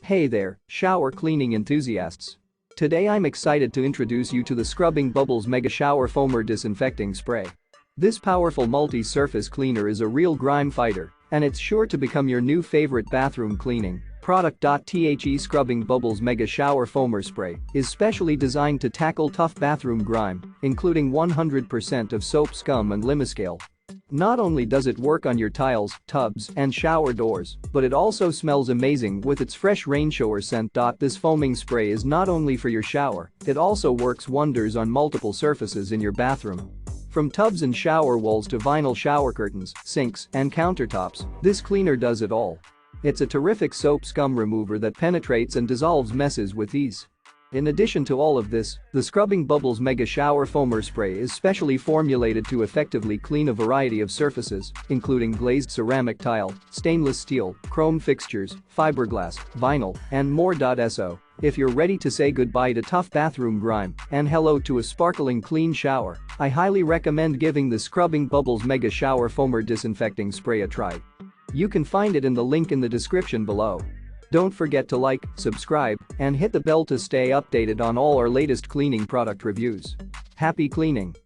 Hey there, shower cleaning enthusiasts. Today I'm excited to introduce you to the Scrubbing Bubbles Mega Shower Foamer Disinfecting Spray. This powerful multi-surface cleaner is a real grime fighter, and it's sure to become your new favorite bathroom cleaning product. The Scrubbing Bubbles Mega Shower Foamer Spray is specially designed to tackle tough bathroom grime, including 100% of soap scum and limuscale. Not only does it work on your tiles, tubs, and shower doors, but it also smells amazing with its fresh rain shower scent. This foaming spray is not only for your shower, it also works wonders on multiple surfaces in your bathroom. From tubs and shower walls to vinyl shower curtains, sinks, and countertops, this cleaner does it all. It's a terrific soap scum remover that penetrates and dissolves messes with ease. In addition to all of this, the Scrubbing Bubbles Mega Shower Foamer Spray is specially formulated to effectively clean a variety of surfaces, including glazed ceramic tile, stainless steel, chrome fixtures, fiberglass, vinyl, and more. So, if you're ready to say goodbye to tough bathroom grime and hello to a sparkling clean shower, I highly recommend giving the Scrubbing Bubbles Mega Shower Foamer Disinfecting Spray a try. You can find it in the link in the description below. Don't forget to like, subscribe, and hit the bell to stay updated on all our latest cleaning product reviews. Happy cleaning!